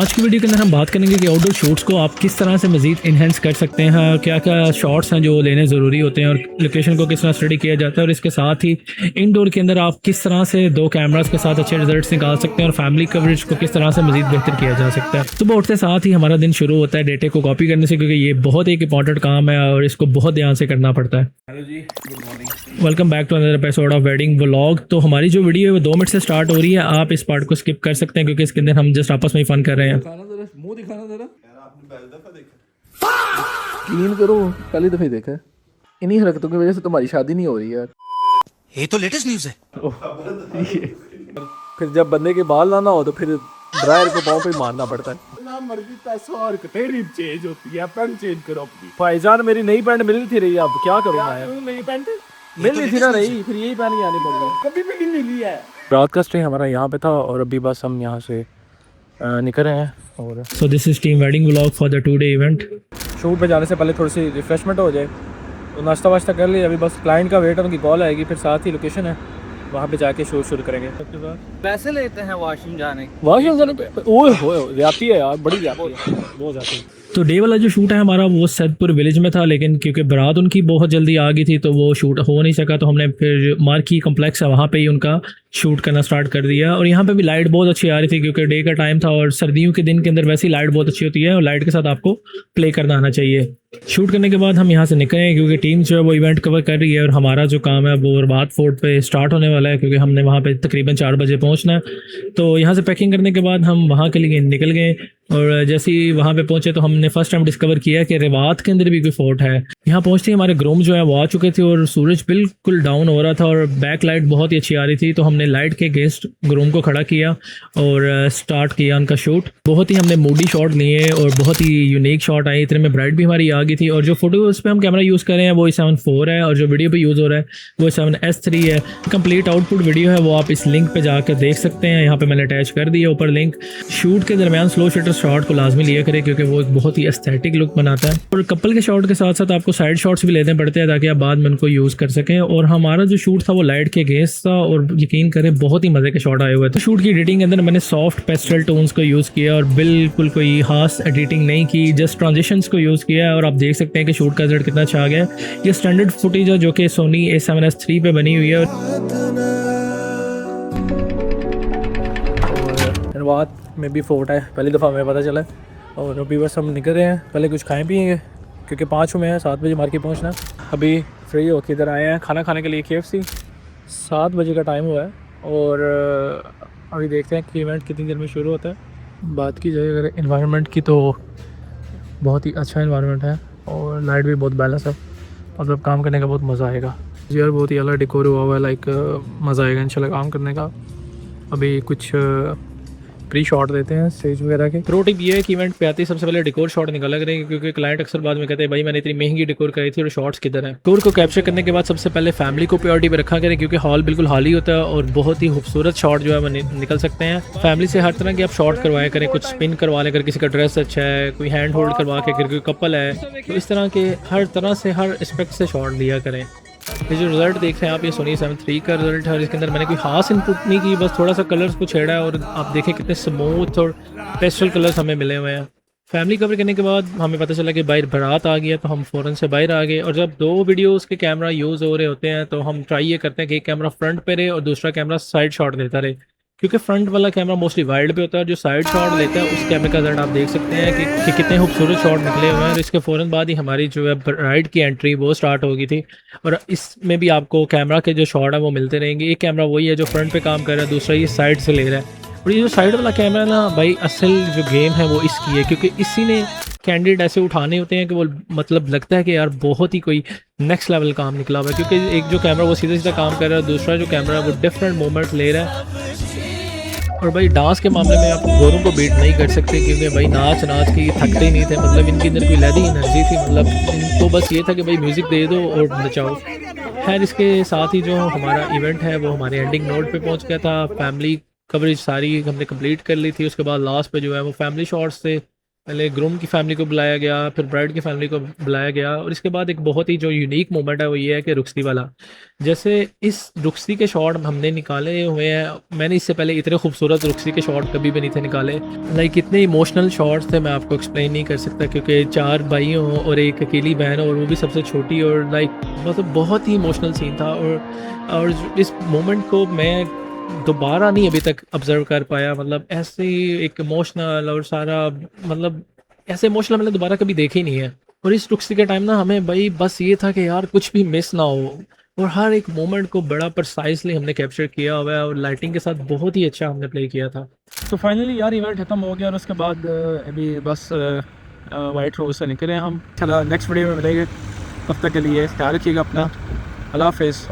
आज की वीडियो के अंदर हम बात करेंगे कि आउटडोर शूट्स को आप किस तरह से मजीद इन्हेंस कर सकते हैं, क्या क्या शॉट्स हैं जो लेने ज़रूरी होते हैं और लोकेशन को किस तरह स्टडी किया जाता है, और इसके साथ ही इनडोर के अंदर आप किस तरह से दो कैमरास के साथ अच्छे रिजल्ट्स निकाल सकते हैं और फैमिली कवरेज को किस तरह से मजीद बेहतर किया जा सकता है। सुबह उठते साथ ही हमारा दिन शुरू होता है डेटे को कॉपी करने से, क्योंकि ये बहुत एक इंपॉर्टेंट काम है और इसको बहुत ध्यान से करना पड़ता है। Hello ji, good morning. Welcome back to another episode of wedding vlog. तो हमारी जो वीडियो है वो 2 मिनट से स्टार्ट हो रही है, आप इस पार्ट को स्किप कर सकते हैं क्योंकि इसके अंदर हम जस्ट आपस में ही फन कर रहे हैं। दिखाना जरा, मुंह दिखाना जरा। यार आपने पहली दफा देखा? यकीन करो पहली दफा ही देखा है। इन्हीं हरकतों की वजह से तुम्हारी शादी नहीं हो रही यार। ये तो लेटेस्ट न्यूज़ है। फिर जब बंदे के बाल लाना हो तो फिर ड्रायर को पाँव पे मारना पड़ता है। ना मर्जी पैसा और तेरी चेंज होती है, पैंट चेंज करो अपनी। भाईजान मेरी नई पैंट मिल थी रही, अब क्या करूँ मैं? नई पैंट मिल नहीं थी ना रही, फिर यही पहन के आनी पड़ गई। कभी भी नहीं मिली है। रात का स्टे हमारा यहाँ पे था और अभी बस हम यहाँ से निकल रहे हैं। और so this is team wedding vlog for the 2 day event. Shoot पे जाने से पहले थोड़ी सी रिफ्रेशमेंट हो जाए तो नाश्ता वाश्ता कर लिया। अभी बस क्लाइंट का वेट है, उनकी कॉल आएगी, फिर साथ ही लोकेशन है वहाँ पे जाके शूट शुरू करेंगे। पैसे लेते हैं वॉशरूम जाने के। वॉशरूम जाने पे ओए होए जाती है यार, बड़ी जाती है, बहुत जाती है। तो डे वाला जो शूट है हमारा वो सैदपुर विलेज में था, लेकिन क्योंकि बारात उनकी बहुत जल्दी आ गई थी तो वो शूट हो नहीं सका, तो हमने फिर मार्की कम्प्लेक्स है वहाँ पे ही उनका शूट करना स्टार्ट कर दिया। और यहाँ पे भी लाइट बहुत अच्छी आ रही थी क्योंकि डे का टाइम था और सर्दियों के दिन के अंदर वैसे ही लाइट बहुत अच्छी होती है और लाइट के साथ आपको प्ले करना आना चाहिए। शूट करने के बाद हम यहाँ से निकले क्योंकि टीम जो है वो इवेंट कवर कर रही है और हमारा जो काम है वो रबात फोर्ट पे स्टार्ट होने वाला है क्योंकि हमने वहाँ पे तकरीबन 4 बजे पहुँचना है। तो यहाँ से पैकिंग करने के बाद हम वहाँ के लिए निकल गए और जैसे ही वहाँ पे पहुँचे तो हमने फर्स्ट टाइम डिस्कवर किया कि रबात के अंदर भी कोई फोर्ट है। यहाँ पहुँचते ही हमारे ग्रूम जो है वो आ चुके थे और सूरज बिल्कुल डाउन हो रहा था और बैक लाइट बहुत ही अच्छी आ रही थी, तो हमने लाइट के अगेंस्ट ग्रूम को खड़ा किया और स्टार्ट किया उनका शूट। बहुत ही हमने मूडी शॉट लिए और बहुत ही यूनिक शॉट आए। इतने में ब्राइड भी हमारी आ गई थी और जो फोटोज पे हम कैमरा यूज़ कर रहे हैं वो 7-4 है और जो वीडियो पे यूज़ हो रहा है वो 7S3 है। कंप्लीट आउटपुट वीडियो है वो आप इस लिंक पे जाकर देख सकते हैं, यहाँ पे मैंने अटैच कर दिया ऊपर लिंक। शूट के दरमियान स्लो शटर शॉट को लाजमी लिया करें क्योंकि वो एक बहुत ही एस्थेटिक लुक बनाता है और कपल के शॉट के साथ साथ आपको साइड शॉट्स भी लेने पड़ते हैं ताकि आप बाद में उनको यूज़ कर सकें। और हमारा जो शूट था वो लाइट के अगेंस्ट था और यकीन करें बहुत ही मज़े के शॉट आए हुए थे। शूट की एडिटिंग के अंदर मैंने सॉफ्ट पेस्टल टोन्स को यूज़ किया और बिल्कुल कोई खास एडिटिंग नहीं की, जस्ट ट्रांजिशंस को यूज़ किया और आप देख सकते हैं कि शूट का रिजल्ट कितना अच्छा आ गया। ये स्टैंडर्ड फुटेज है जो कि सोनी A7S3 पे बनी हुई है। धनबाद में भी फोर्ट है, पहली दफ़ा हमें पता चला और अभी बस हम निकल रहे हैं। पहले कुछ खाएं पिएंगे क्योंकि 5 में है, 7 बजे मार्केट पहुंचना। अभी फ्री होकर इधर आए हैं खाना खाने के लिए KFC। 7 बजे का टाइम हुआ है और अभी देखते हैं कि इवेंट कितनी देर में शुरू होता है। बात की जाए अगर इन्वायरमेंट की तो बहुत ही अच्छा इन्वायरमेंट है और लाइट भी बहुत बैलेंस है, मतलब काम करने का बहुत मज़ा आएगा जी यार। बहुत ही अलग डेकोर हुआ हुआ है, लाइक मज़ा आएगा इंशाल्लाह काम करने का। अभी कुछ प्री शॉट देते हैं स्टेज वगैरह के। प्रो टिप ये है कि इवेंट पे आते ही सबसे पहले डेकोर शॉट निकाला करें क्योंकि क्लाइंट अक्सर बाद में कहते हैं भाई मैंने इतनी महंगी डेकोर कराई थी और शॉट्स किधर हैं। डेकोर को कैप्चर करने के बाद सबसे पहले फैमिली को प्रायोरिटी पे रखा करें क्योंकि हॉल बिल्कुल खाली होता है और बहुत ही खूबसूरत शॉट जो है वो निकल सकते हैं। फैमिली से हर तरह के आप शॉट करवाया करें, कुछ स्पिन करवा लें अगर किसी का ड्रेस अच्छा है, कोई हैंड होल्ड करवा के अगर कोई कपल है, तो इस तरह के हर तरह से हर एस्पेक्ट से शॉट लिया करें। ये जो रिजल्ट देख रहे हैं आप ये सोनी A7III का रिजल्ट है और इसके अंदर मैंने कोई खास इनपुट नहीं की, बस थोड़ा सा कलर्स को छेड़ा है और आप देखें कितने स्मूथ और पेस्टल कलर्स हमें मिले हुए हैं। फैमिली कवर करने के बाद हमें पता चला कि बाहर बारात आ गया तो हम फ़ौरन से बाहर आ गए और जब 2 वीडियोस के कैमरा यूज़ हो रहे होते हैं तो हम ट्राई ये करते हैं कि एक कैमरा फ्रंट पे रहे और दूसरा कैमरा साइड शॉट देता रहे क्योंकि फ्रंट वाला कैमरा मोस्टली वाइड पे होता है और जो साइड शॉट लेता है उस कैमरे का रिजल्ट आप देख सकते हैं कि कितने खूबसूरत शॉट निकले हुए हैं। और इसके फ़ौरन बाद ही हमारी जो है राइड की एंट्री वो स्टार्ट हो गई थी और इसमें भी आपको कैमरा के जो शॉट है वो मिलते रहेंगे। एक कैमरा वही है जो फ्रंट पे काम कर रहा है, दूसरा ये साइड से ले रहा है। और ये जो साइड वाला कैमरा है ना भाई, असल जो गेम है वो इसकी है क्योंकि इसी ने कैंडिडेट ऐसे उठाने होते हैं कि वो मतलब लगता है कि यार बहुत ही कोई नेक्स्ट लेवल काम निकला हुआ है क्योंकि एक जो कैमरा वो सीधा सीधा काम कर रहा है, दूसरा जो कैमरा है वो डिफरेंट मोमेंट ले रहा है। और भाई डांस के मामले में आप गोरों को बीट नहीं कर सकते क्योंकि भाई नाच के थकते ही नहीं थे, मतलब इनके अंदर कोई लहदी एनर्जी थी, मतलब इनको बस ये था कि भाई म्यूज़िक दे दो और नचाओ। खैर इसके साथ ही जो हमारा इवेंट है वो हमारे एंडिंग नोट पे पहुंच गया था। फैमिली कवरेज सारी हमने कंप्लीट कर ली थी। उसके बाद लास्ट पे जो है वो फैमिली शॉट्स थे पहले ग्रूम की फैमिली को बुलाया गया, फिर ब्राइड की फैमिली को बुलाया गया, और इसके बाद एक बहुत ही जो यूनिक मोमेंट है वो ये है कि रुखसती वाला, जैसे इस रुखसती के शॉट हमने निकाले हुए हैं, मैंने इससे पहले इतने खूबसूरत रुखसती के शॉट कभी भी नहीं थे निकाले। लाइक इतने इमोशनल शॉट्स थे, मैं आपको एक्सप्लेन नहीं कर सकता, क्योंकि 4 भाई हों और एक अकेली बहन हो और वो भी सबसे छोटी, और लाइक मतलब बहुत ही इमोशनल सीन था। और इस मोमेंट को मैं दोबारा नहीं अभी तक ऑब्जर्व कर पाया, मतलब ऐसे एक इमोशनल और सारा, मतलब ऐसे इमोशनल मैंने दोबारा कभी देखे ही नहीं है। और इस रुखसती के टाइम ना हमें भाई बस ये था कि यार कुछ भी मिस ना हो, और हर एक मोमेंट को बड़ा प्रिसाइसली हमने कैप्चर किया हुआ है, और लाइटिंग के साथ बहुत ही अच्छा हमने प्ले किया था। तो फाइनली यार इवेंट खत्म हो गया, और उसके बाद अभी बस वाइट रोज से निकले हम। चला नेक्स्ट वीडियो में मिलेंगे, तब तक के लिए ख्याल रखिएगा अपना। अल्लाह हाफिज़।